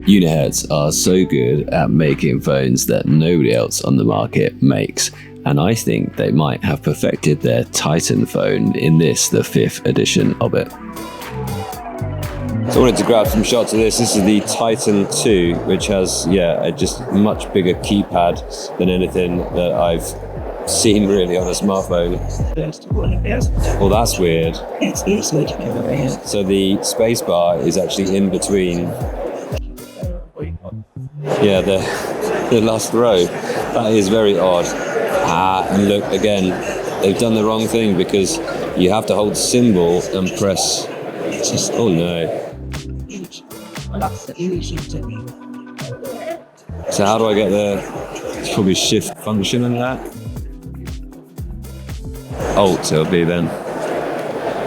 UniHertz are so good at making phones that nobody else on the market makes, and I think they might have perfected their Titan phone in this, the 5th edition of it. So I wanted to grab some shots of this. This is the Titan 2, which has, a just much bigger keypad than anything that I've seen really on a smartphone. Well, that's weird. So the spacebar is actually in between. Yeah, the last row. That is very odd. And look, again, they've done the wrong thing because you have to hold symbol and press. Oh no. So how do I get the, it's probably shift function on that? Alt it'll be then.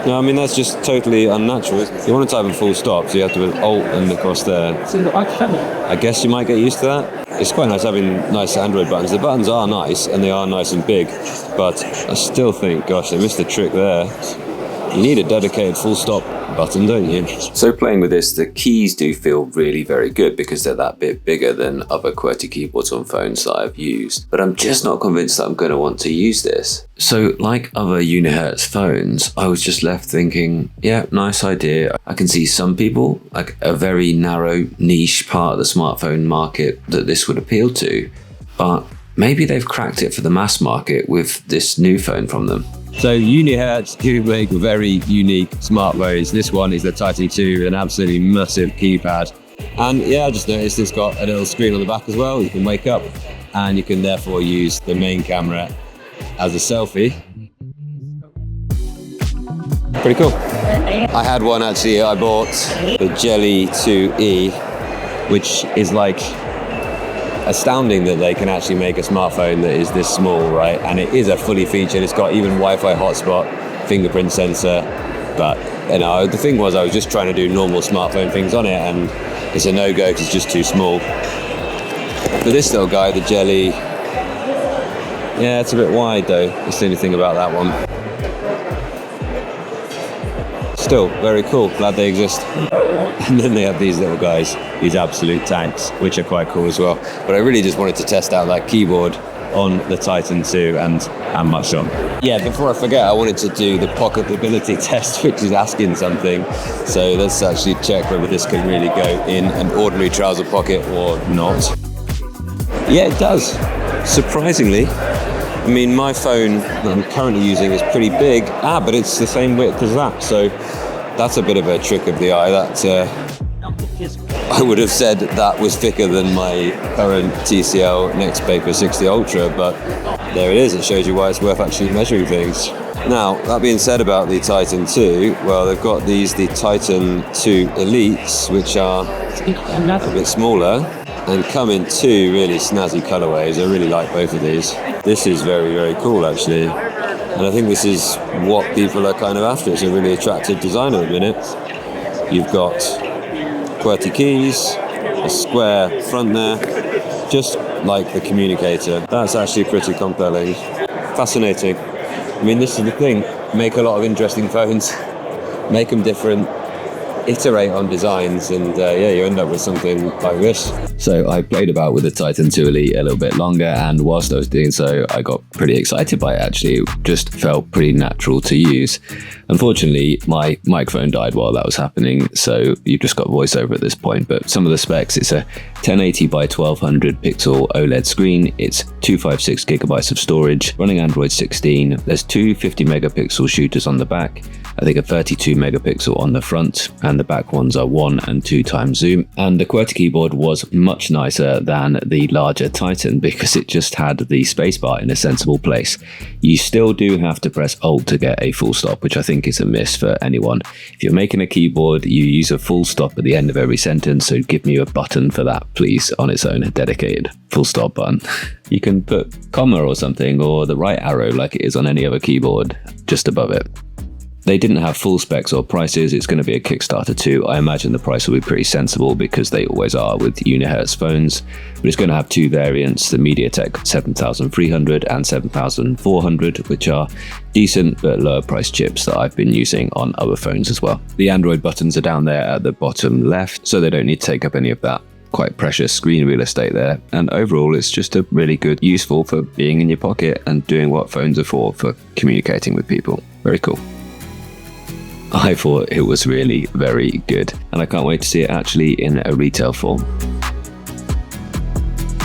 No, I mean that's just totally unnatural. You want to type in full stop, so you have to put Alt and across there. I guess you might get used to that. It's quite nice having nice Android buttons. The buttons are nice and they are nice and big, but I still think, gosh, they missed the trick there. You need a dedicated full stop button, don't you? So playing with this, the keys do feel really very good because they're that bit bigger than other QWERTY keyboards on phones that I've used. But I'm just not convinced that I'm going to want to use this. So like other UniHertz phones, I was just left thinking, yeah, nice idea. I can see some people, like a very narrow niche part of the smartphone market that this would appeal to, but maybe they've cracked it for the mass market with this new phone from them. So UniHertz do make very unique smartphones. This one is the Titan 2 with an absolutely massive keypad. And yeah, I just noticed it's got a little screen on the back as well. You can wake up and you can therefore use the main camera as a selfie. Pretty cool. I had one actually, I bought the Jelly 2E, which is like astounding that they can actually make a smartphone that is this small, right? And it is a fully featured, it's got even Wi-Fi hotspot, fingerprint sensor, but you know, the thing was I was just trying to do normal smartphone things on it and it's a no-go because it's just too small. For this little guy, the Jelly, yeah, it's a bit wide though. That's the only thing about that one. Still very cool, glad they exist. And then they have these little guys, these absolute tanks, which are quite cool as well. But I really just wanted to test out that keyboard on the Titan 2 and much on. Yeah, before I forget, I wanted to do the pocketability test, which is asking something. So let's actually check whether this can really go in an ordinary trouser pocket or not. Yeah, it does, surprisingly. I mean, my phone that I'm currently using is pretty big, but it's the same width as that, so that's a bit of a trick of the eye. That I would have said that was thicker than my current TCL ePaper 60 Ultra, but there it is. It shows you why it's worth actually measuring things. Now, that being said about the Titan 2, well, they've got the Titan 2 Elites, which are a bit smaller and come in two really snazzy colorways. I really like both of these. This is very, very cool actually. And I think this is what people are kind of after. It's a really attractive design at the minute. You've got QWERTY keys, a square front there, just like the communicator. That's actually pretty compelling. Fascinating. I mean, this is the thing. Make a lot of interesting phones, make them different, iterate on designs, and yeah, you end up with something like this. So I played about with the Titan 2 Elite a little bit longer, and whilst I was doing so, I got pretty excited by it actually. It just felt pretty natural to use. Unfortunately, my microphone died while that was happening, so you've just got voiceover at this point, but some of the specs, it's a 1080 by 1200 pixel OLED screen, it's 256 gigabytes of storage, running Android 16, there's two 50 megapixel shooters on the back, I think a 32 megapixel on the front, and the back ones are 1 and 2 times zoom. And the QWERTY keyboard was much nicer than the larger Titan because it just had the spacebar in a sensible place. You still do have to press Alt to get a full stop, which I think is a miss for anyone. If you're making a keyboard, you use a full stop at the end of every sentence, so give me a button for that, please, on its own, a dedicated full stop button. You can put comma or something, or the right arrow like it is on any other keyboard, just above it. They didn't have full specs or prices. It's going to be a Kickstarter too. I imagine the price will be pretty sensible because they always are with UniHertz phones. But it's going to have two variants, the MediaTek 7300 and 7400, which are decent but lower price chips that I've been using on other phones as well. The Android buttons are down there at the bottom left, so they don't need to take up any of that quite precious screen real estate there. And overall, it's just a really good, useful for being in your pocket and doing what phones are for communicating with people. Very cool. I thought it was really very good, and I can't wait to see it actually in a retail form.